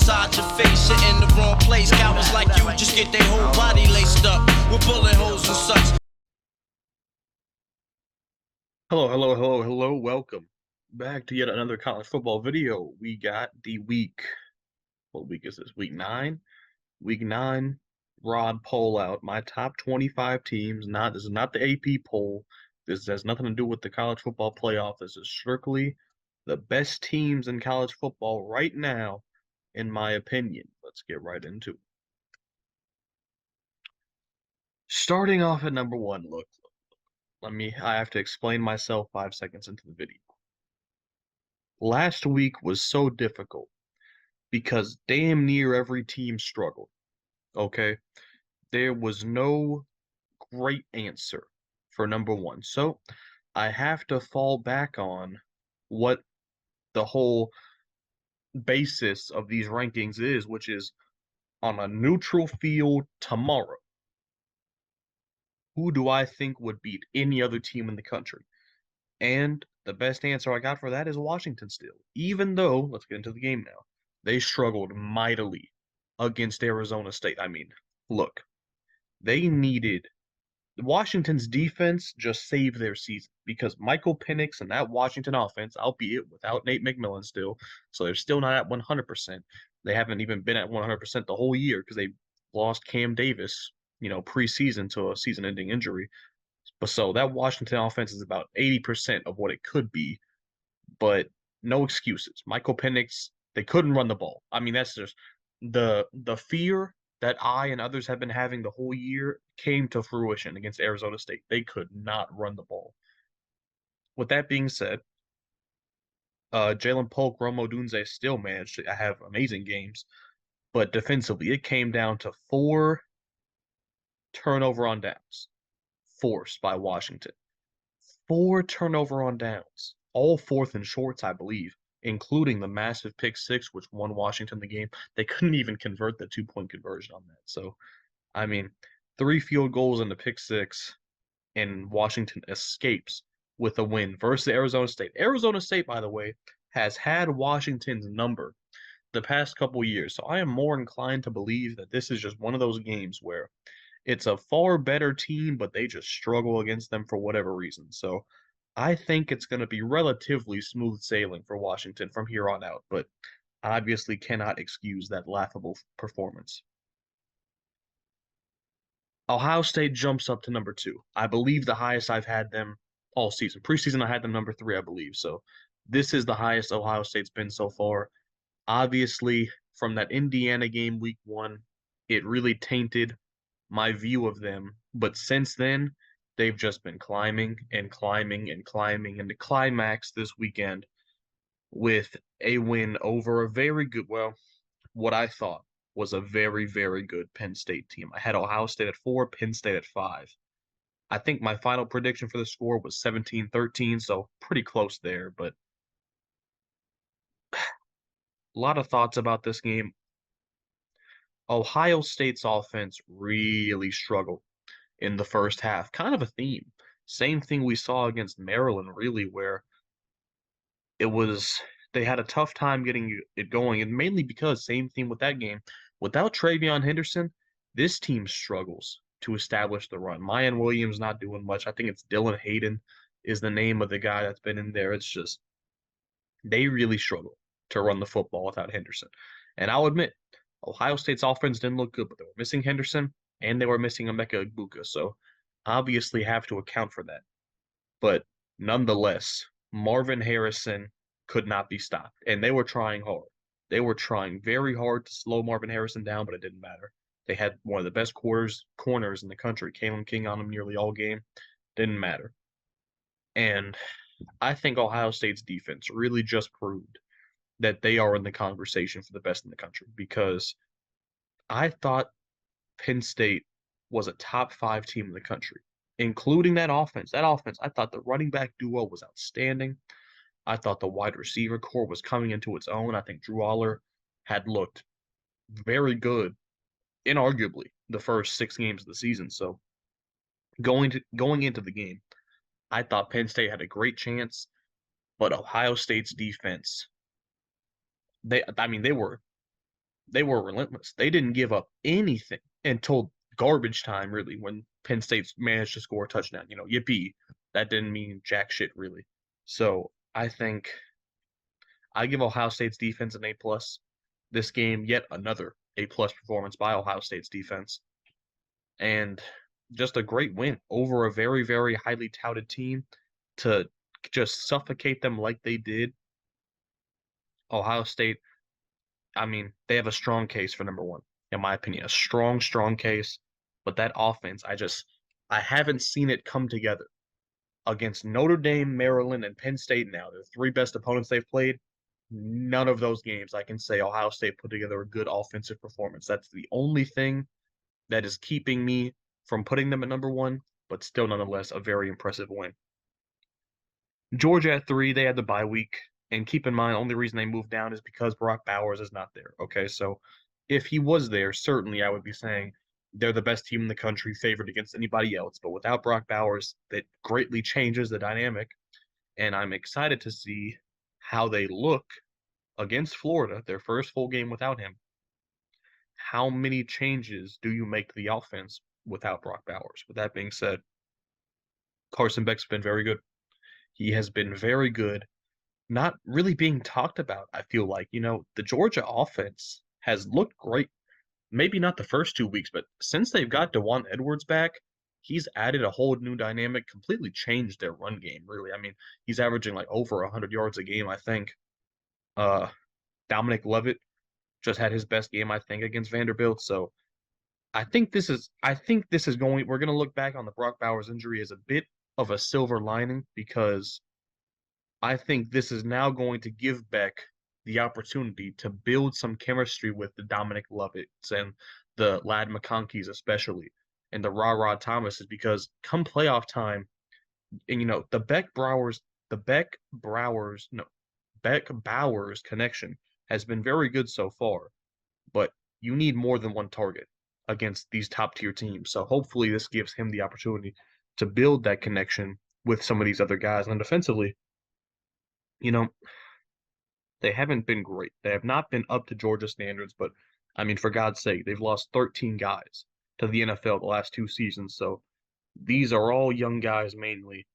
inside your face. You're in the wrong place. Cowards like you just get their whole body laced up with bullet holes and such. Hello. Welcome back to yet another college football video. We got the what week is this? Week 9? Week 9 Rod poll out. My top 25 teams. This is not the AP poll. This has nothing to do with the college football playoff. This is strictly the best teams in college football right now, in my opinion. Let's get right into it. Starting off at number 1, look. I have to explain myself 5 seconds into the video. Last week was so difficult because damn near every team struggled. Okay? There was no great answer for number 1. So I have to fall back on what the whole basis of these rankings is, which is on a neutral field tomorrow. Who do I think would beat any other team in the country? And the best answer I got for that is Washington still. Even though, let's get into the game now, they struggled mightily against Arizona State. I mean, look, they needed Washington's defense just saved their season because Michael Penix and that Washington offense, albeit without Nate McMillan still, so they're still not at 100%. They haven't even been at 100% the whole year because they lost Cam Davis, preseason to a season-ending injury. But so that Washington offense is about 80% of what it could be, but no excuses. Michael Penix, they couldn't run the ball. I mean, that's just the fear that I and others have been having the whole year came to fruition against Arizona State. They could not run the ball. With that being said, Jalen Polk, Rome Odunze still managed to have amazing games, but defensively, it came down to 4 turnover on downs forced by Washington. 4 turnover on downs, all 4th and shorts, I believe, including the massive pick 6, which won Washington the game. They couldn't even convert the 2-point conversion on that. So, I mean, 3 field goals and the pick 6, and Washington escapes with a win versus Arizona State. Arizona State, by the way, has had Washington's number the past couple years. So I am more inclined to believe that this is just one of those games where it's a far better team, but they just struggle against them for whatever reason. So I think it's going to be relatively smooth sailing for Washington from here on out, but obviously cannot excuse that laughable performance. Ohio State jumps up to number 2. I believe the highest I've had them all season. Preseason, I had them number 3, I believe. So this is the highest Ohio State's been so far. Obviously, from that Indiana game week 1, it really tainted my view of them. But since then, they've just been climbing and climbing and climbing. And the climax this weekend with a win over a very good, well, what I thought was a very, very good Penn State team. I had Ohio State at 4, Penn State at 5. I think my final prediction for the score was 17-13, so pretty close there. But a lot of thoughts about this game. Ohio State's offense really struggled in the first half. Kind of a theme. Same thing we saw against Maryland, really, where it was they had a tough time getting it going, and mainly because same thing with that game. Without TreVeyon Henderson, this team struggles to establish the run. Mayan Williams not doing much. I think it's Dylan Hayden is the name of the guy that's been in there. It's just they really struggle to run the football without Henderson. And I'll admit, Ohio State's offense didn't look good, but they were missing Henderson and they were missing Emeka Egbuka. So obviously have to account for that. But nonetheless, Marvin Harrison could not be stopped. And they were trying hard. They were trying very hard to slow Marvin Harrison down, but it didn't matter. They had one of the best corners in the country, Kalen King on them nearly all game. Didn't matter. And I think Ohio State's defense really just proved that they are in the conversation for the best in the country because I thought Penn State was a top 5 team in the country, including that offense. That offense, I thought the running back duo was outstanding. I thought the wide receiver core was coming into its own. I think Drew Aller had looked very good, inarguably, the first 6 games of the season. So going into the game, I thought Penn State had a great chance, but Ohio State's defense, they were They were relentless. They didn't give up anything until garbage time, really, when Penn State's managed to score a touchdown. Yippee. That didn't mean jack shit, really. So I think I give Ohio State's defense an A+. This game, yet another A+ performance by Ohio State's defense. And just a great win over a very, very highly touted team to just suffocate them like they did. Ohio State, I mean, they have a strong case for number one, in my opinion. A strong, strong case. But that offense, I haven't seen it come together against Notre Dame, Maryland, and Penn State now. They're the three best opponents they've played. None of those games I can say Ohio State put together a good offensive performance. That's the only thing that is keeping me from putting them at number one, but still nonetheless a very impressive win. Georgia at 3, they had the bye week. And keep in mind, only reason they moved down is because Brock Bowers is not there. Okay, so if he was there, certainly I would be saying they're the best team in the country, favored against anybody else. But without Brock Bowers, that greatly changes the dynamic. And I'm excited to see how they look against Florida, their first full game without him. How many changes do you make to the offense without Brock Bowers? With that being said, Carson Beck's been very good. He has been very good, not really being talked about, I feel like. The Georgia offense has looked great. Maybe not the first 2 weeks, but since they've got Dajuan Edwards back, he's added a whole new dynamic, completely changed their run game, really. I mean, he's averaging like over 100 yards a game, I think. Dominic Lovett just had his best game, I think, against Vanderbilt. So we're gonna look back on the Brock Bowers injury as a bit of a silver lining, because I think this is now going to give Beck the opportunity to build some chemistry with the Dominic Lovetts and the Ladd McConkeys especially, and the Ra Thomases, because come playoff time, and Beck Bowers connection has been very good so far, but you need more than one target against these top tier teams. So hopefully this gives him the opportunity to build that connection with some of these other guys. And defensively, you know, they haven't been great. They have not been up to Georgia standards, but I mean, for God's sake, they've lost 13 guys to the NFL the last 2 seasons. So these are all young guys mainly,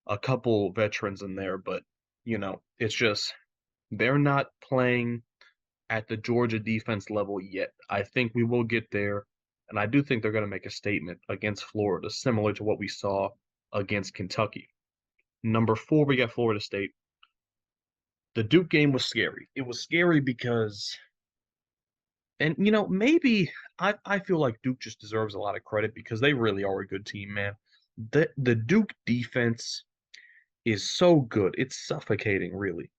a couple veterans in there, but it's just they're not playing at the Georgia defense level yet. I think we will get there, and I do think they're going to make a statement against Florida, similar to what we saw against Kentucky. Number 4, we got Florida State. The Duke game was scary. It was scary because, and maybe I feel like Duke just deserves a lot of credit because they really are a good team, man. The Duke defense is so good. It's suffocating, really.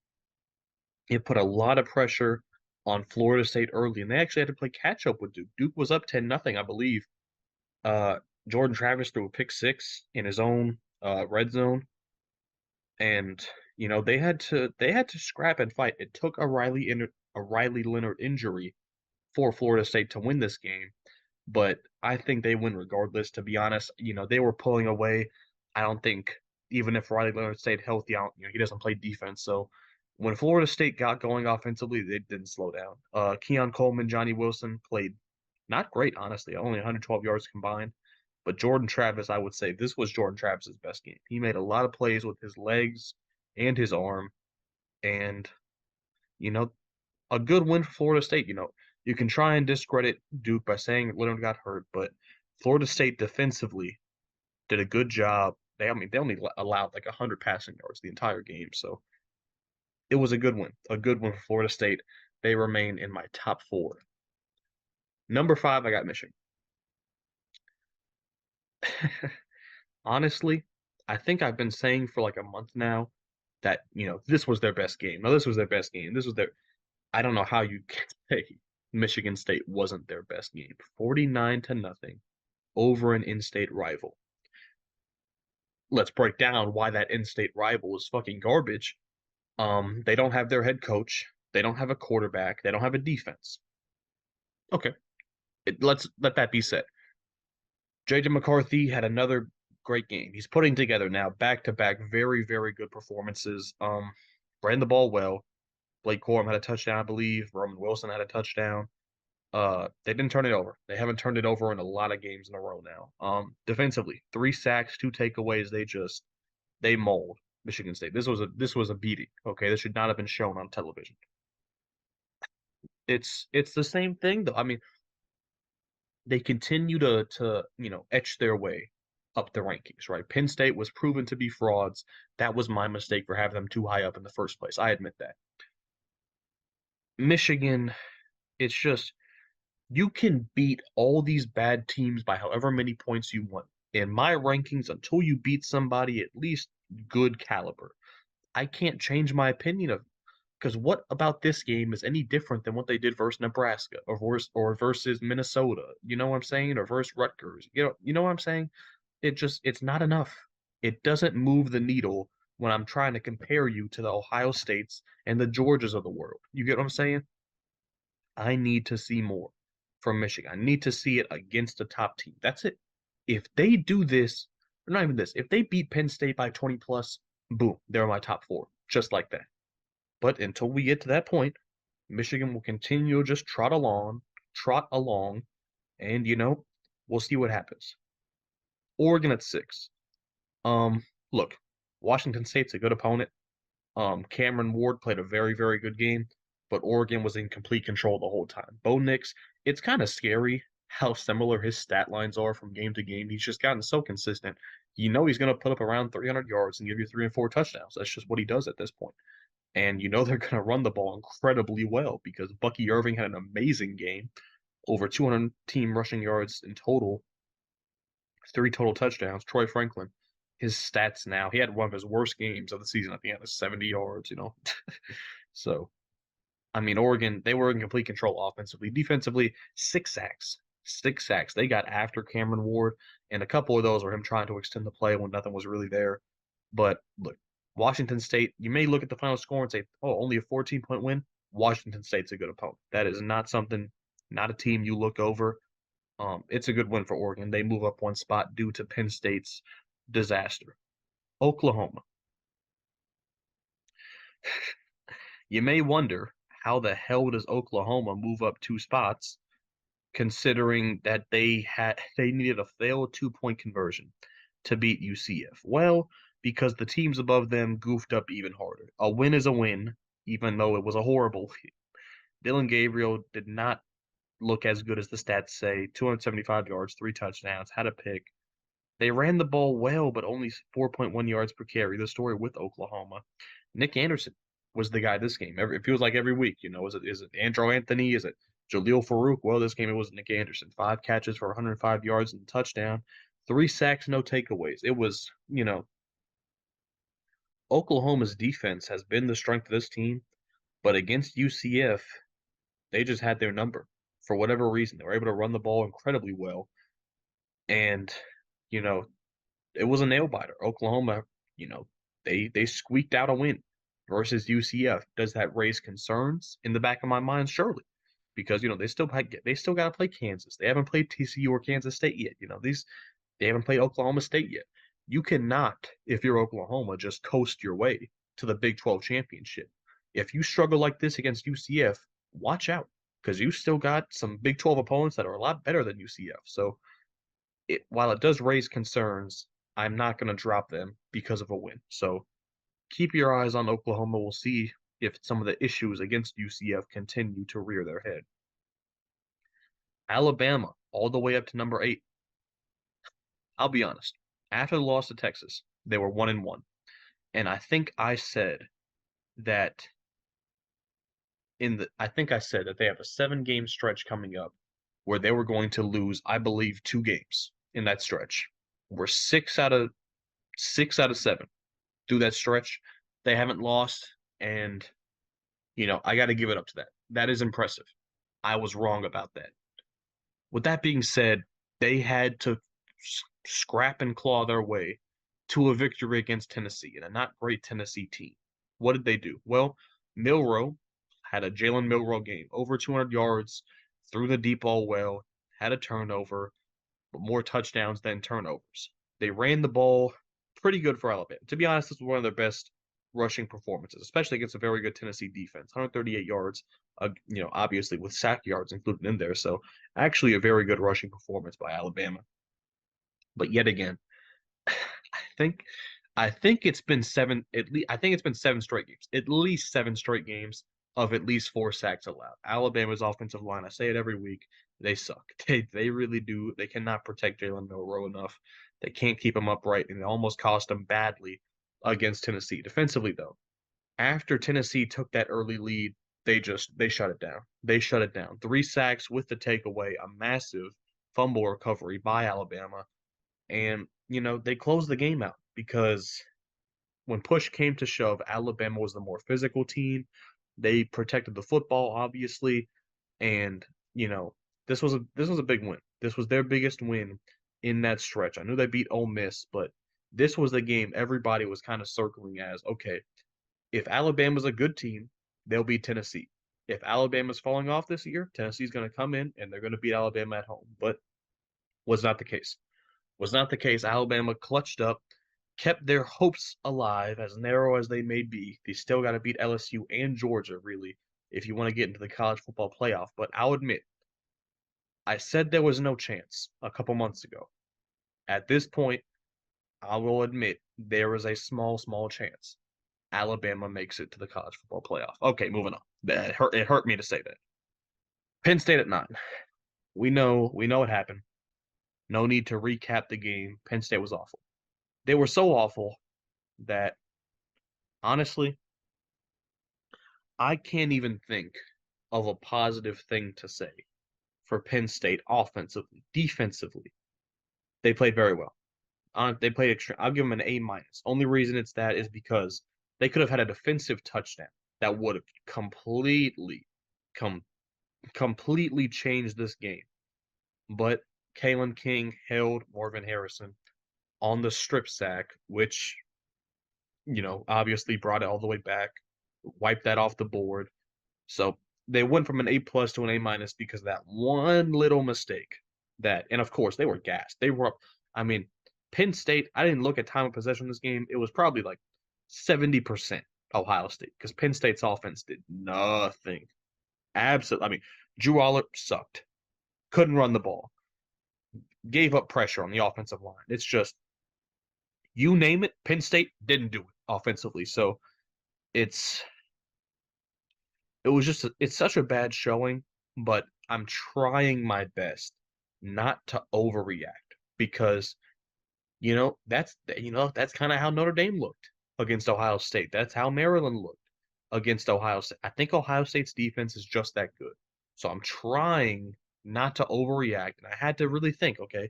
It put a lot of pressure on Florida State early, and they actually had to play catch up with Duke. Duke was up 10-0, I believe. Jordan Travis threw a pick 6 in his own red zone, and they had to scrap and fight. It took a Riley Leonard injury for Florida State to win this game, but I think they win regardless. To be honest, they were pulling away. I don't think even if Riley Leonard stayed healthy, he doesn't play defense, so. When Florida State got going offensively, they didn't slow down. Keon Coleman, Johnny Wilson played not great, honestly, only 112 yards combined. But Jordan Travis, I would say this was Jordan Travis's best game. He made a lot of plays with his legs and his arm. And, a good win for Florida State. You can try and discredit Duke by saying Leonard got hurt, but Florida State defensively did a good job. They only allowed like 100 passing yards the entire game. So it was a good win for Florida State. They remain in my top 4. Number 5, I got Michigan. Honestly, I think I've been saying for like a month now that, this was their best game. No, this was their best game. I don't know how you can say Michigan State wasn't their best game. 49-0 over an in-state rival. Let's break down why that in-state rival is fucking garbage. They don't have their head coach. They don't have a quarterback. They don't have a defense. Okay. Let that be said. J.J. McCarthy had another great game. He's putting together now back-to-back very, very good performances. Ran the ball well. Blake Corum had a touchdown, I believe. Roman Wilson had a touchdown. They didn't turn it over. They haven't turned it over in a lot of games in a row now. Defensively, 3 sacks, 2 takeaways. They mauled Michigan State. This was a beating. Okay, this should not have been shown on television. It's the same thing though. I mean, they continue to etch their way up the rankings, right? Penn State was proven to be frauds. That was my mistake for having them too high up in the first place. I admit that. Michigan, it's just you can beat all these bad teams by however many points you want. In my rankings, until you beat somebody at least good caliber, I can't change my opinion of because what about this game is any different than what they did versus Nebraska or versus Minnesota? You know what I'm saying? Or versus Rutgers. You know what I'm saying? It's not enough. It doesn't move the needle when I'm trying to compare you to the Ohio States and the Georgias of the world. You get what I'm saying? I need to see more from Michigan. I need to see it against a top team. That's it. If they do this, or not even this, if they beat Penn State by 20 plus, boom, they're my top four, just like that. But until we get to that point, Michigan will continue to just trot along, and we'll see what happens. Oregon at 6. Look, Washington State's a good opponent. Cameron Ward played a very, very good game, but Oregon was in complete control the whole time. Bo Nix, it's kind of scary how similar his stat lines are from game to game. He's just gotten so consistent. He's going to put up around 300 yards and give you 3 and 4 touchdowns. That's just what he does at this point. And they're going to run the ball incredibly well because Bucky Irving had an amazing game, over 200 team rushing yards in total, 3 total touchdowns. Troy Franklin, his stats now, he had one of his worst games of the season at the end of 70 yards, So, I mean, Oregon, they were in complete control offensively. Defensively, 6 sacks. 6 sacks. They got after Cameron Ward, and a couple of those were him trying to extend the play when nothing was really there. But look, Washington State, you may look at the final score and say, oh, only a 14-point win. Washington State's a good opponent. That is not a team you look over. It's a good win for Oregon. They move up one spot due to Penn State's disaster. Oklahoma. You may wonder how the hell does Oklahoma move up 2 spots, considering that they needed a failed 2-point conversion to beat UCF. Well, because the teams above them goofed up even harder. A win is a win, even though it was a horrible. Dillon Gabriel did not look as good as the stats say. 275 yards, 3 touchdowns, had a pick. They ran the ball well, but only 4.1 yards per carry. The story with Oklahoma. Nick Anderson was the guy this game. It feels like every week, is it Andrew Anthony? Is it Jaleel Farouk? Well, this game it was Nick Anderson. 5 catches for 105 yards and a touchdown. 3 sacks, no takeaways. It was, Oklahoma's defense has been the strength of this team, but against UCF, they just had their number. For whatever reason, they were able to run the ball incredibly well. And, it was a nail biter. Oklahoma, they squeaked out a win versus UCF. Does that raise concerns in the back of my mind? Surely. Because, they still got to play Kansas. They haven't played TCU or Kansas State yet. They haven't played Oklahoma State yet. You cannot, if you're Oklahoma, just coast your way to the Big 12 championship. If you struggle like this against UCF, watch out, because you still got some Big 12 opponents that are a lot better than UCF. So while it does raise concerns, I'm not going to drop them because of a win. So keep your eyes on Oklahoma. We'll see if some of the issues against UCF continue to rear their head. Alabama, all the way up to number 8. I'll be honest. After the loss to Texas, they were 1-1. And I think I said that they have a 7-game stretch coming up where they were going to lose, I believe, 2 games in that stretch. We're 6 out of 7 through that stretch. They haven't lost, and I got to give it up to that. That is impressive. I was wrong about that. With that being said, they had to scrap and claw their way to a victory against Tennessee and a not great Tennessee team. What did they do? Well, Milroe had a Jalen Milroe game, over 200 yards, threw the deep ball well, had a turnover, but more touchdowns than turnovers. They ran the ball pretty good for Alabama. To be honest, this was one of their best rushing performances, especially against a very good Tennessee defense. 138 yards, obviously with sack yards included in there. So actually a very good rushing performance by Alabama. But yet again, I think I think it's been seven at least I think it's been 7 straight games. At least 7 straight games of at least 4 sacks allowed. Alabama's offensive line, I say it every week, they suck. They really do. They cannot protect Jalen Milroe enough. They can't keep him upright, and it almost cost them badly against Tennessee. Defensively, though, after Tennessee took that early lead, they shut it down. They shut it down. 3 sacks with the takeaway, a massive fumble recovery by Alabama, and they closed the game out because when push came to shove, Alabama was the more physical team. They protected the football, obviously, and this was a big win. This was their biggest win in that stretch. I knew they beat Ole Miss, but this was the game everybody was kind of circling as, okay, if Alabama's a good team, they'll beat Tennessee. If Alabama's falling off this year, Tennessee's going to come in and they're going to beat Alabama at home. But was not the case. Was not the case. Alabama clutched up, kept their hopes alive, as narrow as they may be. They still got to beat LSU and Georgia, really, if you want to get into the college football playoff. But I'll admit, I said there was no chance a couple months ago. At this point, I will admit there is a small, small chance Alabama makes it to the college football playoff. Okay, moving on. It hurt me to say that. Penn State at 9. We know what happened. No need to recap the game. Penn State was awful. They were so awful that honestly, I can't even think of a positive thing to say for Penn State offensively. Defensively, they played very well. They played extreme. I'll give them an A minus. Only reason it's that is because they could have had a defensive touchdown that would have completely changed this game. But Kalen King held Marvin Harrison on the strip sack, which obviously brought it all the way back, wiped that off the board. So they went from an A plus to an A minus because of that one little mistake. And of course they were gassed. They were up. I mean, Penn State, I didn't look at time of possession in this game. It was probably like 70% Ohio State because Penn State's offense did nothing. Absolutely. I mean, Drew Aller sucked. Couldn't run the ball. Gave up pressure on the offensive line. It's just, you name it, Penn State didn't do it offensively. So it's such a bad showing, but I'm trying my best not to overreact because that's kind of how Notre Dame looked against Ohio State. That's how Maryland looked against Ohio State. I think Ohio State's defense is just that good. So I'm trying not to overreact, and I had to really think, okay,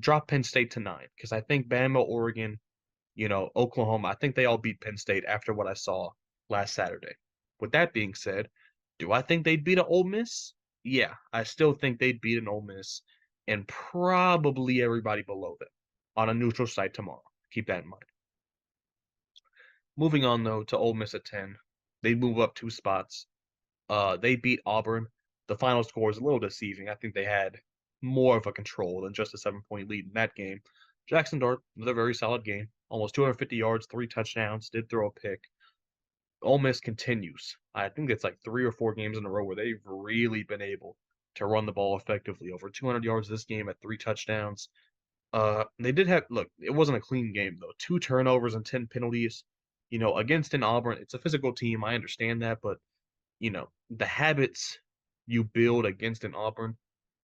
drop Penn State to 9 because I think Bama, Oregon, Oklahoma, I think they all beat Penn State after what I saw last Saturday. With that being said, do I think they'd beat an Ole Miss? Yeah, I still think they'd beat an Ole Miss and probably everybody below them on a neutral site tomorrow. Keep that in mind. Moving on, though, to Ole Miss at 10. They move up 2 spots. They beat Auburn. The final score is a little deceiving. I think they had more of a control than just a 7-point lead in that game. Jackson Dart, another very solid game. Almost 250 yards, 3 touchdowns, did throw a pick. Ole Miss continues. I think it's like 3 or 4 games in a row where they've really been able to run the ball effectively. Over 200 yards this game at 3 touchdowns. They did have, look, it wasn't a clean game, though. 2 turnovers and 10 penalties. Against an Auburn, it's a physical team. I understand that, but, the habits you build against an Auburn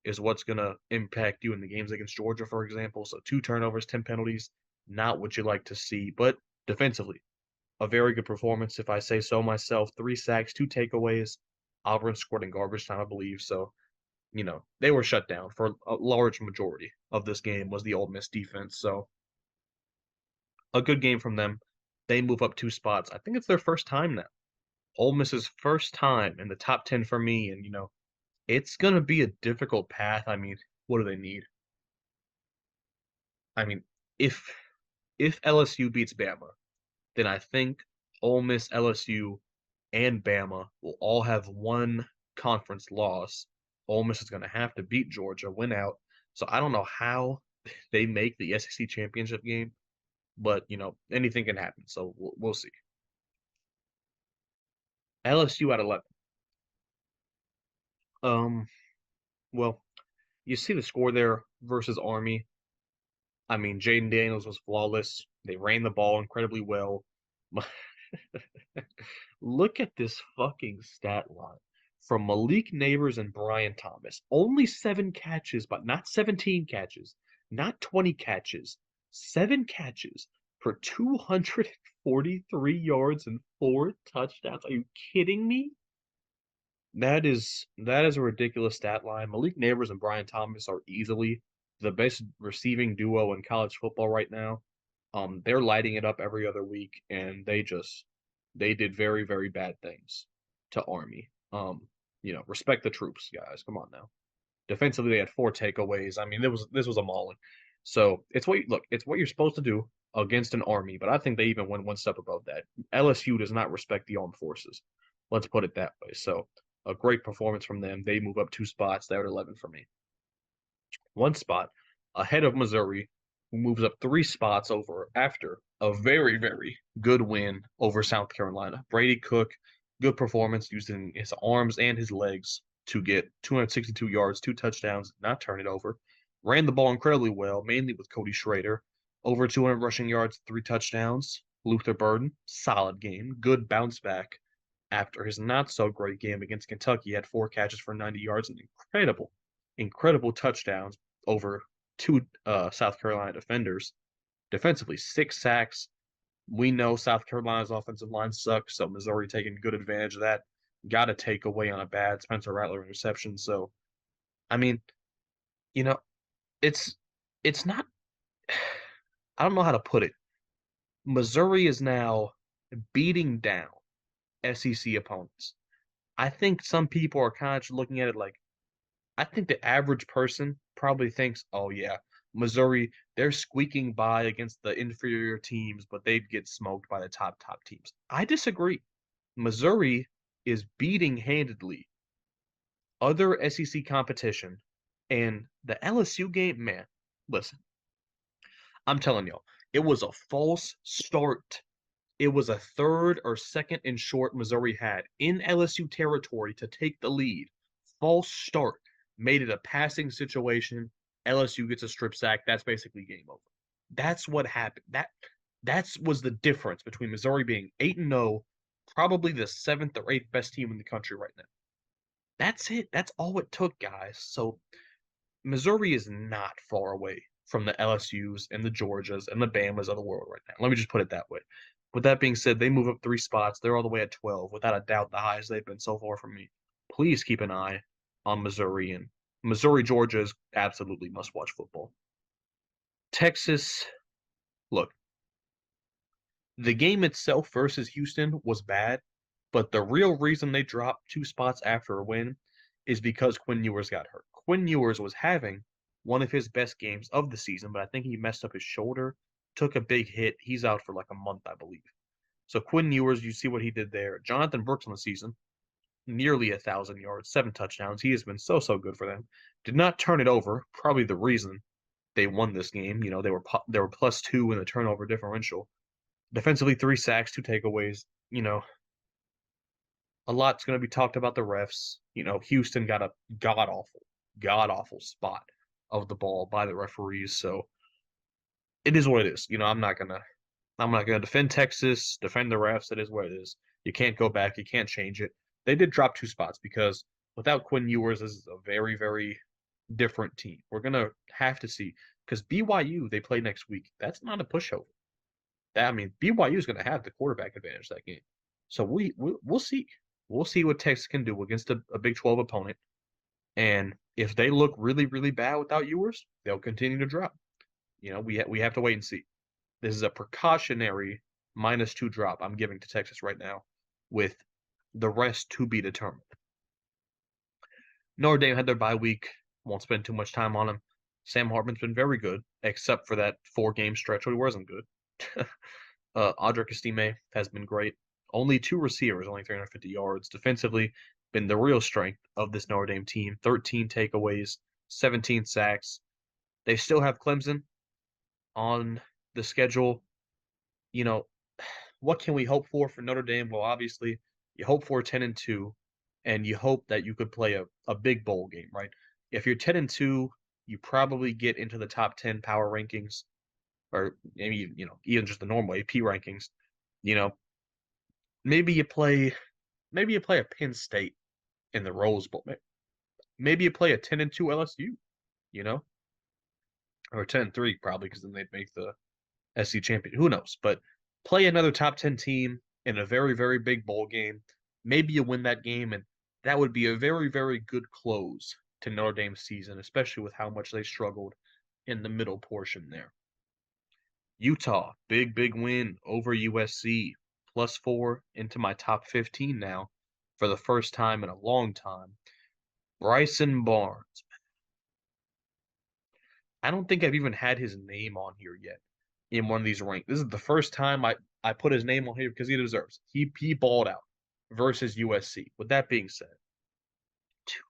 is what's going to impact you in the games against Georgia, for example. So 2 turnovers, 10 penalties, not what you like to see. But defensively, a very good performance, if I say so myself. 3 sacks, 2 takeaways. Auburn scored in garbage time, I believe. So, they were shut down for a large majority of this game was the Ole Miss defense. So, a good game from them. They move up 2 spots. I think it's their first time now. Ole Miss's first time in the top 10 for me. And, it's going to be a difficult path. I mean, what do they need? I mean, if LSU beats Bama, then I think Ole Miss, LSU, and Bama will all have one conference loss. Ole Miss is going to have to beat Georgia, win out. So I don't know how they make the SEC championship game, but anything can happen. So we'll see. LSU at 11. Um, well, you see the score there versus Army. I mean, Jaden Daniels was flawless. They ran the ball incredibly well. Look at this fucking stat line from Malik Neighbors and Brian Thomas. Only 7 catches, but not 17 catches, not 20 catches, 7 catches for 243 yards and 4 touchdowns. Are you kidding me? That is a ridiculous stat line. Malik Neighbors and Brian Thomas are easily the best receiving duo in college football right now. They're lighting it up every other week, and they did very, very bad things to Army. Respect the troops, guys. Come on now. Defensively, they had 4 takeaways. I mean, this was a mauling. So it's what you're supposed to do against an Army, but I think they even went one step above that. LSU does not respect the armed forces. Let's put it that way. So a great performance from them. They move up 2 spots. They're at 11 for me. 1 spot ahead of Missouri, who moves up 3 spots over after a very, very good win over South Carolina. Brady Cook, good performance using his arms and his legs to get 262 yards, 2 touchdowns, not turn it over. Ran the ball incredibly well, mainly with Cody Schrader. Over 200 rushing yards, 3 touchdowns. Luther Burden, solid game. Good bounce back after his not so great game against Kentucky. He had 4 catches for 90 yards and incredible touchdowns over 2 South Carolina defenders. Defensively, 6 sacks. We know South Carolina's offensive line sucks, so Missouri taking good advantage of that. Got a takeaway on a bad Spencer Rattler interception. So, I mean, you know, it's not. I don't know how to put it. Missouri is now beating down SEC opponents. I think some people are kind of looking at it like, I think the average person probably thinks, oh yeah, Missouri, they're squeaking by against the inferior teams, but they'd get smoked by the top teams. I disagree. Missouri is beating handedly other SEC competition, and the LSU game, man, listen, I'm telling y'all, it was a false start. It was a third or second and short Missouri had in LSU territory to take the lead. False start. Made it a passing situation. LSU gets a strip sack. That's basically game over. That's what happened. That was the difference between Missouri being 8-0, probably the 7th or 8th best team in the country right now. That's it. That's all it took, guys. So Missouri is not far away from the LSUs and the Georgias and the Bamas of the world right now. Let me just put it that way. With that being said, they move up 3 spots. They're all the way at 12. Without a doubt, the highest they've been so far from me. Please keep an eye on Missouri. And Missouri, Georgia is absolutely must-watch football. Texas, look, the game itself versus Houston was bad, but the real reason they dropped 2 spots after a win is because Quinn Ewers got hurt. Quinn Ewers was having one of his best games of the season, but I think he messed up his shoulder, took a big hit. He's out for like a month, I believe. So Quinn Ewers, you see what he did there. Jonathan Brooks on the season, nearly 1,000 yards, 7 touchdowns. He has been so good for them. Did not turn it over. Probably the reason they won this game. You know, they were +2 in the turnover differential. Defensively, 3 sacks, 2 takeaways. You know, a lot's going to be talked about the refs. You know, Houston got a god awful spot of the ball by the referees. So it is what it is. You know, I'm not gonna defend Texas, defend the refs. It is what it is. You can't go back. You can't change it. They did drop 2 spots because without Quinn Ewers, this is a very, very different team. We're gonna have to see because BYU they play next week. That's not a pushover. BYU is gonna have the quarterback advantage that game. So we'll see. We'll see what Texas can do against a Big 12 opponent. And if they look really, really bad without Ewers, they'll continue to drop. You know, we have to wait and see. This is a precautionary -2 drop I'm giving to Texas right now, with the rest to be determined. Notre Dame had their bye week. Won't spend too much time on him. Sam Hartman's been very good, except for that 4-game stretch where he wasn't good. Audric Estime has been great. Only 2 receivers, only 350 yards. Defensively, been the real strength of this Notre Dame team. 13 takeaways, 17 sacks. They still have Clemson on the schedule. You know, what can we hope for Notre Dame? Well, obviously, You hope for 10-2, and you hope that you could play a big bowl game, right? If you're 10-2, you probably get into the top 10 power rankings, or maybe even just the normal AP rankings. You know, maybe you play maybe you play a Penn State in the Rose Bowl. Maybe you play a 10-2 LSU, you know, or 10-3 probably because then they'd make the SC champion. Who knows? But play another top 10 team in a very, very big bowl game. Maybe you win that game, and that would be a very, very good close to Notre Dame's season, especially with how much they struggled in the middle portion there. Utah, big, big win over USC, +4 into my top 15 now for the first time in a long time. Bryson Barnes. I don't think I've even had his name on here yet in one of these ranks. This is the first time I put his name on here because he deserves it. He balled out versus USC. With that being said,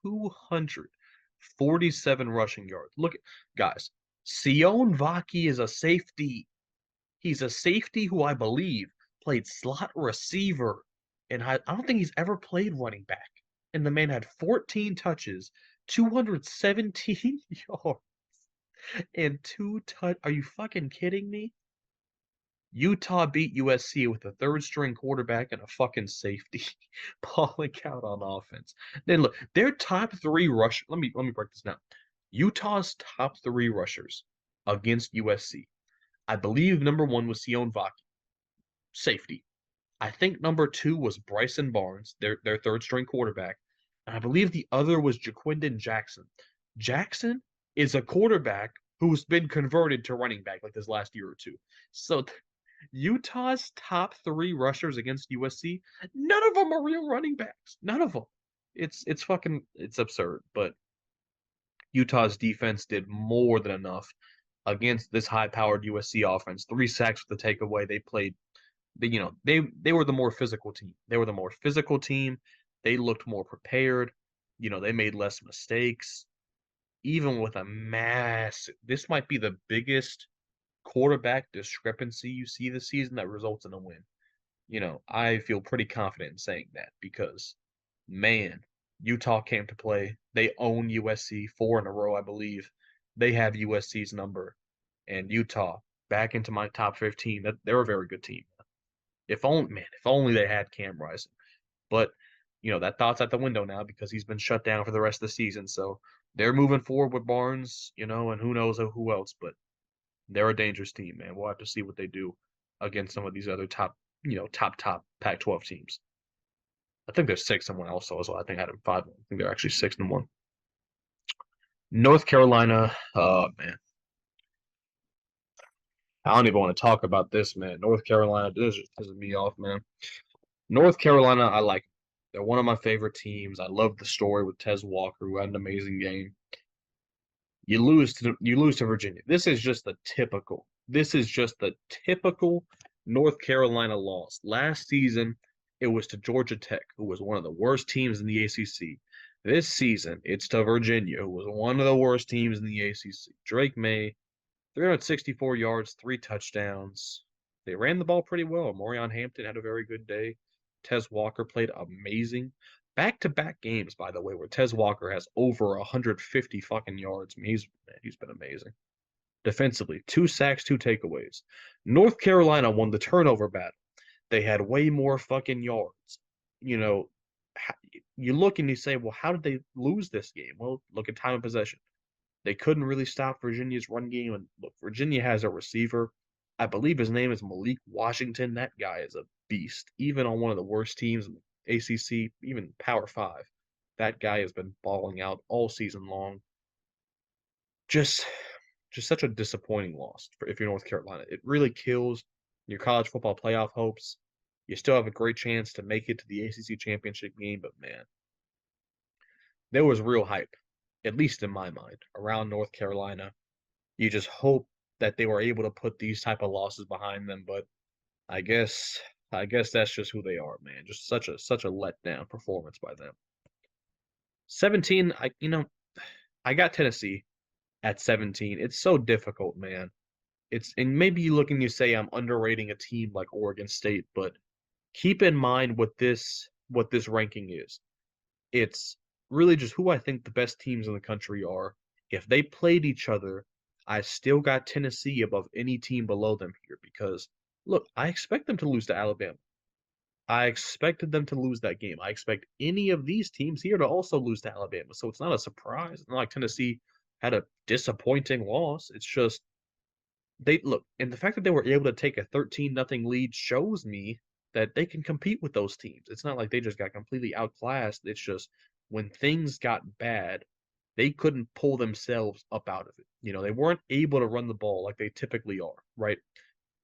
247 rushing yards. Look, guys, Sion Vaki is a safety. He's a safety who I believe played slot receiver, and I don't think he's ever played running back. And the man had 14 touches, 217 yards, and Are you fucking kidding me? Utah beat USC with a third string quarterback and a fucking safety balling out on offense. Then look, their top three rush. Let me break this down. Utah's top three rushers against USC. I believe number one was Sion Vaki, safety. I think number two was Bryson Barnes, their third string quarterback. And I believe the other was Jaquindon Jackson. Jackson is a quarterback who's been converted to running back like this last year or two. So Utah's top three rushers against USC, none of them are real running backs. None of them. It's absurd. But Utah's defense did more than enough against this high-powered USC offense. 3 sacks with the takeaway. They played. They were the more physical team. They were the more physical team. They looked more prepared. They made less mistakes. Even with a massive, this might be the biggest quarterback discrepancy you see this season that results in a win. I feel pretty confident in saying that because, man, Utah came to play. They own USC 4 in a row, I believe. They have USC's number, and Utah back into my top 15. They're a very good team. If only they had Cam Rising. But, that thought's out the window now because he's been shut down for the rest of the season. So they're moving forward with Barnes, and who knows who else. But they're a dangerous team, man. We'll have to see what they do against some of these other top Pac-12 teams. I think they're 6-1 also as well. I think I had them 5. I think they're actually 6-1. North Carolina, man. I don't even want to talk about this, man. North Carolina, this just pisses me off, man. North Carolina, I like them. They're one of my favorite teams. I love the story with Tez Walker, who had an amazing game. You lose to Virginia. This is just the typical North Carolina loss. Last season, it was to Georgia Tech, who was one of the worst teams in the ACC. This season, it's to Virginia, who was one of the worst teams in the ACC. Drake May, 364 yards, 3 touchdowns. They ran the ball pretty well. Morion Hampton had a very good day. Tez Walker played amazing. Back-to-back games, by the way, where Tez Walker has over 150 fucking yards. I mean, he's been amazing. Defensively, 2 sacks, 2 takeaways. North Carolina won the turnover battle. They had way more fucking yards. You look and you say, well, how did they lose this game? Well, look at time of possession. They couldn't really stop Virginia's run game. And look, Virginia has a receiver. I believe his name is Malik Washington. That guy is a beast. Even on one of the worst teams in the ACC, even Power 5, that guy has been balling out all season long. Just such a disappointing loss if you're North Carolina. It really kills your college football playoff hopes. You still have a great chance to make it to the ACC championship game, but man, there was real hype, at least in my mind, around North Carolina. You just hope that they were able to put these type of losses behind them, but I guess that's just who they are, man. Just such a letdown performance by them. 17, I got Tennessee at 17. It's so difficult, man. And maybe you look and you say I'm underrating a team like Oregon State, but keep in mind with this what this ranking is. It's really just who I think the best teams in the country are. If they played each other, I still got Tennessee above any team below them here because, look, I expect them to lose to Alabama. I expected them to lose that game. I expect any of these teams here to also lose to Alabama. So it's not a surprise. It's not like Tennessee had a disappointing loss. It's just they look, and the fact that they were able to take a 13-0 lead shows me that they can compete with those teams. It's not like they just got completely outclassed. It's just when things got bad, they couldn't pull themselves up out of it. They weren't able to run the ball like they typically are, right?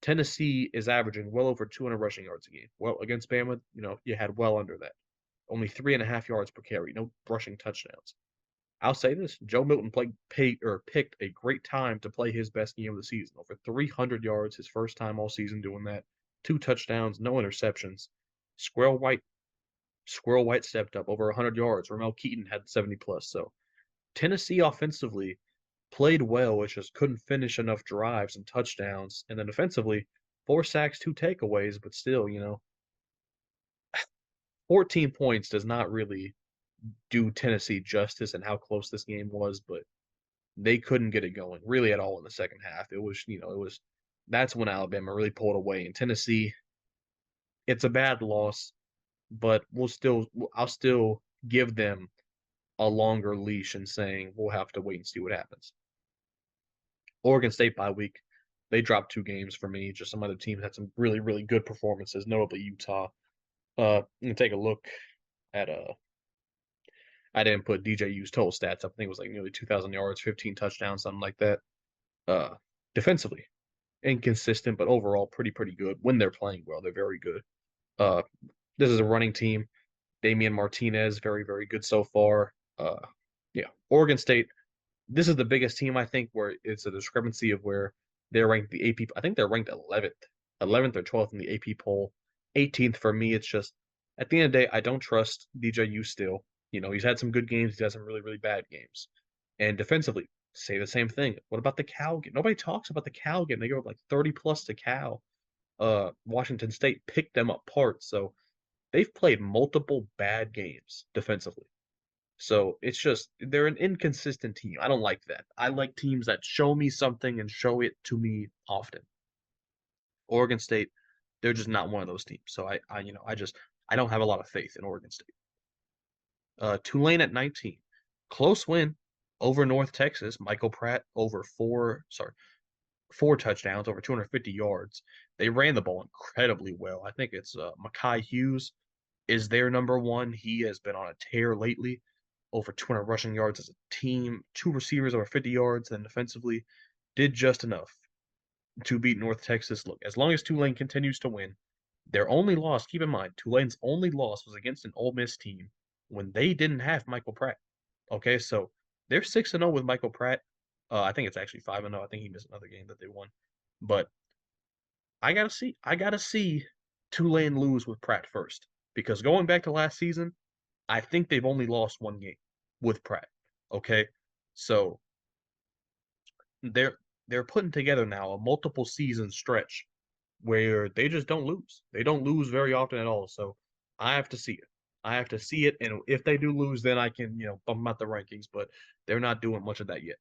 Tennessee is averaging well over 200 rushing yards a game. Well, against Bama, you had well under that. Only 3.5 yards per carry, no rushing touchdowns. I'll say this: Joe Milton picked a great time to play his best game of the season. Over 300 yards, his first time all season doing that. 2 touchdowns, no interceptions. Squirrel White, Squirrel White stepped up over 100 yards. Ramel Keaton had 70 plus. So Tennessee offensively played well. It just couldn't finish enough drives and touchdowns. And then defensively, 4 sacks, 2 takeaways, but still, 14 points does not really do Tennessee justice in how close this game was, but they couldn't get it going really at all in the second half. That's when Alabama really pulled away. And Tennessee, it's a bad loss, but I'll still give them a longer leash and saying we'll have to wait and see what happens. Oregon State bye week, they dropped 2 games for me. Just some other teams had some really, really good performances, notably Utah. You can take a look at I didn't put DJU's total stats up. I think it was like nearly 2,000 yards, 15 touchdowns, something like that. Defensively, inconsistent, but overall pretty good. When they're playing well, they're very good. This is a running team. Damian Martinez, very good so far. Yeah, Oregon State. This is the biggest team I think where it's a discrepancy of where they're ranked the AP. I think they're ranked 11th or 12th in the AP poll. 18th for me. It's just at the end of the day, I don't trust DJU still. He's had some good games. He's had some really bad games. And defensively, say the same thing. What about the Cal game? Nobody talks about the Cal game. They go up like 30 plus to Cal. Washington State picked them apart. So they've played multiple bad games defensively. So it's just they're an inconsistent team. I don't like that. I like teams that show me something and show it to me often. Oregon State, they're just not one of those teams. So I don't have a lot of faith in Oregon State. Tulane at 19. Close win over North Texas. Michael Pratt over 4 touchdowns, over 250 yards. They ran the ball incredibly well. I think it's Makai Hughes is their number one. He has been on a tear lately. Over 200 rushing yards as a team. 2 receivers over 50 yards. And defensively did just enough to beat North Texas. Look, as long as Tulane continues to win, their only loss, keep in mind, Tulane's only loss was against an Ole Miss team when they didn't have Michael Pratt. Okay, so they're 6-0 with Michael Pratt. I think it's actually 5-0. I think he missed another game that they won. But I gotta see Tulane lose with Pratt first. Because going back to last season, I think they've only lost 1 game with Pratt. Okay? So they're putting together now a multiple season stretch where they just don't lose. They don't lose very often at all. So I have to see it. I have to see it, and if they do lose, then I can, bump them out the rankings. But they're not doing much of that yet.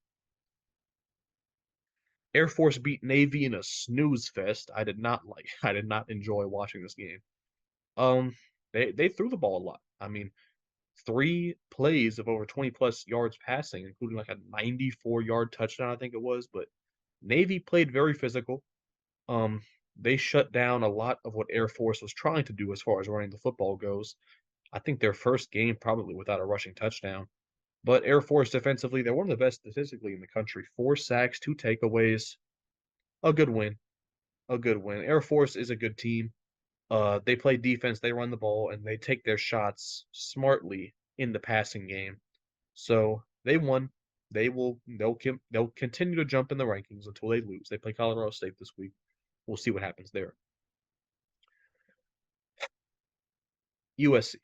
Air Force beat Navy in a snooze fest. I did not like. I did not enjoy watching this game. They threw the ball a lot. I mean, 3 plays of over 20 plus yards passing, including like a 94-yard touchdown, I think it was. But Navy played very physical. They shut down a lot of what Air Force was trying to do as far as running the football goes. I think their first game probably without a rushing touchdown. But Air Force defensively, they're one of the best statistically in the country. 4 sacks, 2 takeaways. A good win. A good win. Air Force is a good team. They play defense, they run the ball, and they take their shots smartly in the passing game. So they won. They'll continue to jump in the rankings until they lose. They play Colorado State this week. We'll see what happens there. USC.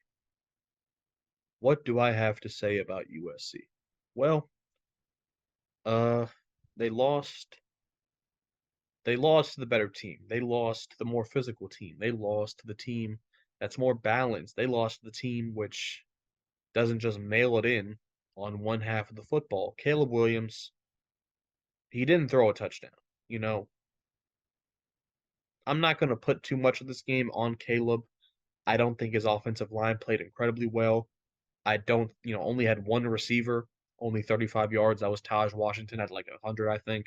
What do I have to say about USC? Well, they lost. They lost to the better team. They lost to the more physical team. They lost to the team that's more balanced. They lost to the team which doesn't just mail it in on one half of the football. Caleb Williams, he didn't throw a touchdown. You know, I'm not going to put too much of this game on Caleb. I don't think his offensive line played incredibly well. I don't, only had one receiver, only 35 yards. That was Taj Washington at like 100, I think.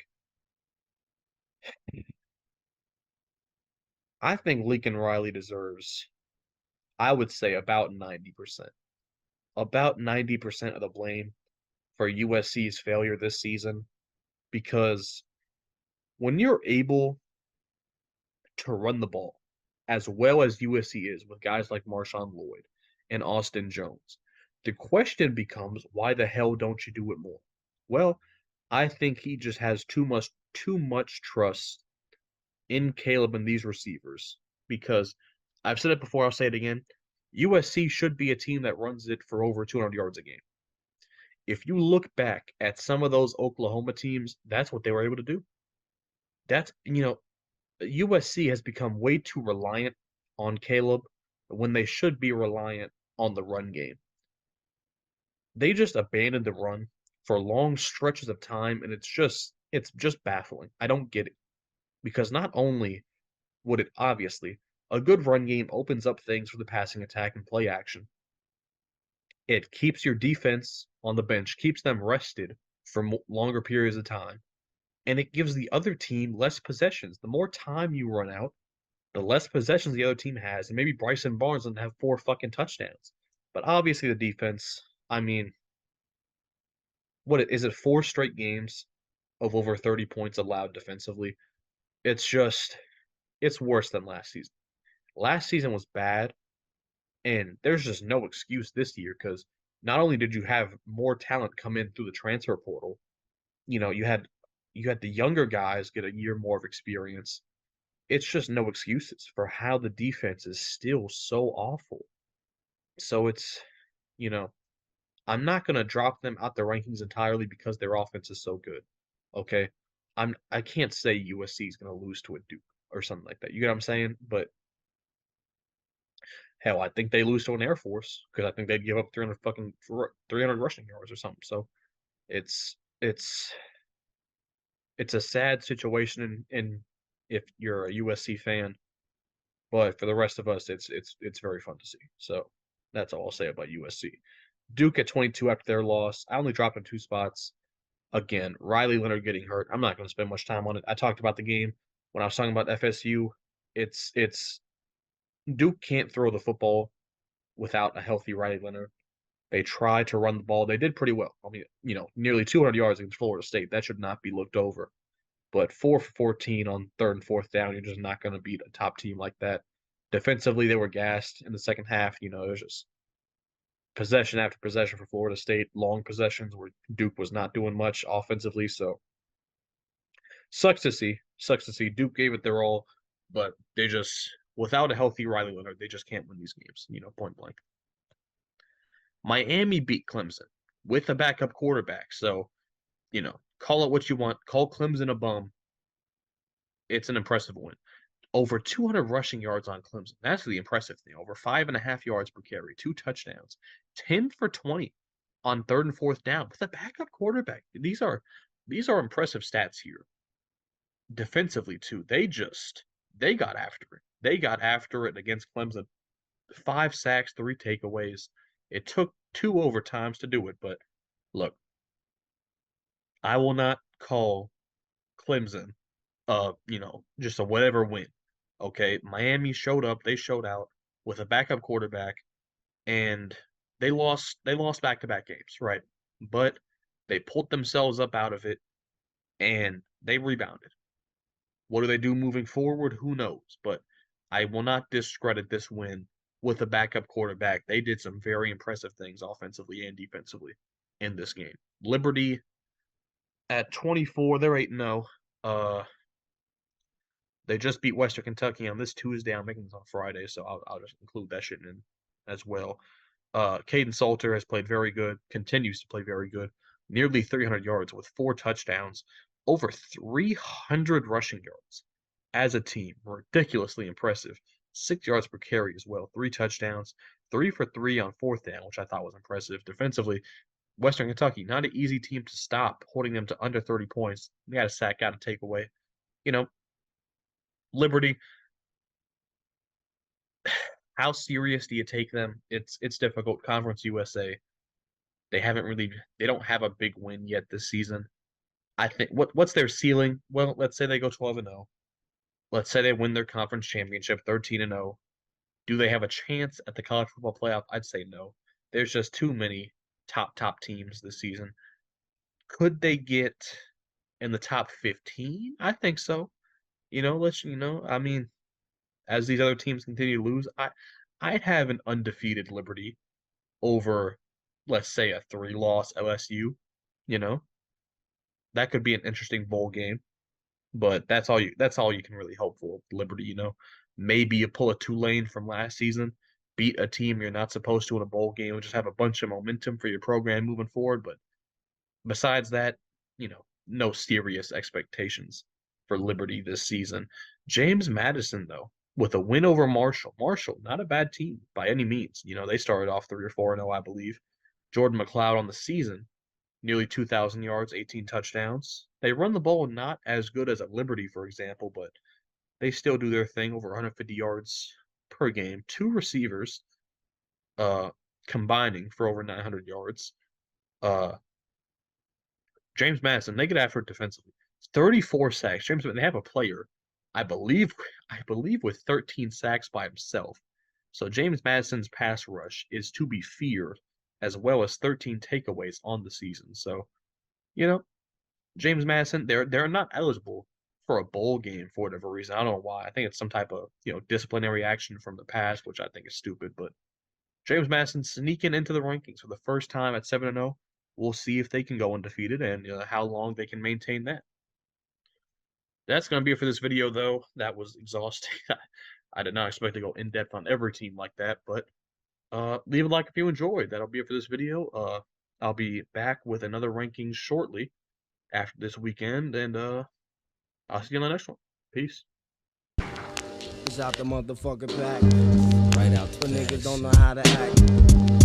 I think Lincoln Riley deserves, I would say, about 90%. About 90% of the blame for USC's failure this season because when you're able to run the ball as well as USC is with guys like Marshawn Lloyd and Austin Jones, the question becomes, why the hell don't you do it more? Well, I think he just has too much trust in Caleb and these receivers because I've said it before, I'll say it again. USC should be a team that runs it for over 200 yards a game. If you look back at some of those Oklahoma teams, that's what they were able to do. USC has become way too reliant on Caleb when they should be reliant on the run game. They just abandoned the run for long stretches of time, and it's just baffling. I don't get it. Because not only would it obviously, a good run game opens up things for the passing attack and play action. It keeps your defense on the bench, keeps them rested for longer periods of time, and it gives the other team less possessions. The more time you run out, the less possessions the other team has, and maybe Bryson Barnes doesn't have 4 fucking touchdowns. But obviously the defense, I mean, what is it, 4 straight games of over 30 points allowed defensively? It's worse than last season. Last season was bad, and there's just no excuse this year because not only did you have more talent come in through the transfer portal, you had the younger guys get a year more of experience. It's just no excuses for how the defense is still so awful. So you know, I'm not gonna drop them out the rankings entirely because their offense is so good. Okay. I can't say USC is gonna lose to a Duke or something like that. You get what I'm saying? But hell, I think they lose to an Air Force because I think they'd give up 300 rushing yards or something. So it's it's it's a sad situation in if you're a USC fan, but for the rest of us, it's very fun to see. So that's all I'll say about USC. Duke at 22 after their loss. I only dropped in 2 spots. Again, Riley Leonard getting hurt. I'm not going to spend much time on it. I talked about the game when I was talking about FSU. It's Duke can't throw the football without a healthy Riley Leonard. They tried to run the ball. They did pretty well. I mean, nearly 200 yards against Florida State. That should not be looked over. But 4 for 14 on 3rd and 4th down, you're just not going to beat a top team like that. Defensively, they were gassed in the second half. It was just possession after possession for Florida State, long possessions where Duke was not doing much offensively. So sucks to see. Sucks to see. Duke gave it their all, but they just, without a healthy Riley Leonard, they just can't win these games, point blank. Miami beat Clemson with a backup quarterback. So, call it what you want. Call Clemson a bum. It's an impressive win. Over 200 rushing yards on Clemson. That's the impressive thing. Over 5.5 yards per carry, 2 touchdowns, 10 for 20 on 3rd and 4th down with a backup quarterback. These are impressive stats here. Defensively too, they got after it. They got after it against Clemson. 5 sacks, 3 takeaways. It took 2 overtimes to do it, but look, I will not call Clemson just a whatever win. Okay, Miami showed up, they showed out with a backup quarterback, and they lost back-to-back games, right? But they pulled themselves up out of it, and they rebounded. What do they do moving forward? Who knows? But I will not discredit this win with a backup quarterback. They did some very impressive things offensively and defensively in this game. Liberty at 24, they're 8-0. They just beat Western Kentucky on this Tuesday. I'm making this on Friday, so I'll just include that shit in as well. Caden Salter has played very good, continues to play very good. Nearly 300 yards with 4 touchdowns, over 300 rushing yards as a team. Ridiculously impressive. 6 yards per carry as well, 3 touchdowns, 3 for 3 on 4th down, which I thought was impressive. Defensively, Western Kentucky, not an easy team to stop, holding them to under 30 points. They got a sack, got a takeaway. You know, Liberty, how serious do you take them? It's difficult. Conference USA, they don't have a big win yet this season. I think what's their ceiling? Well, let's say they go 12-0. Let's say they win their conference championship 13-0. Do they have a chance at the college football playoff? I'd say no. There's just too many top teams this season. Could they get in the top 15? I think so. I mean, as these other teams continue to lose, I'd have an undefeated Liberty over, let's say, a 3-loss LSU. You know, that could be an interesting bowl game, but that's all you can really hope for. Liberty, maybe you pull a Tulane from last season, beat a team you're not supposed to in a bowl game, and just have a bunch of momentum for your program moving forward. But besides that, no serious expectations for Liberty this season. James Madison, though, with a win over Marshall. Marshall, not a bad team by any means. They started off 3 or 4-0, I believe. Jordan McLeod on the season, nearly 2,000 yards, 18 touchdowns. They run the ball not as good as at Liberty, for example, but they still do their thing, over 150 yards per game. 2 receivers combining for over 900 yards. James Madison, they get after it defensively. 34 sacks. They have a player, I believe with 13 sacks by himself. So James Madison's pass rush is to be feared, as well as 13 takeaways on the season. So, James Madison, they're not eligible for a bowl game for whatever reason. I don't know why. I think it's some type of, disciplinary action from the past, which I think is stupid. But James Madison sneaking into the rankings for the first time at 7-0. We'll see if they can go undefeated and how long they can maintain that. That's going to be it for this video, though. That was exhausting. I did not expect to go in-depth on every team like that, but leave a like if you enjoyed. That'll be it for this video. I'll be back with another ranking shortly after this weekend, and I'll see you on the next one. Peace. It's out the motherfucking back. Right out the niggas don't know how to act.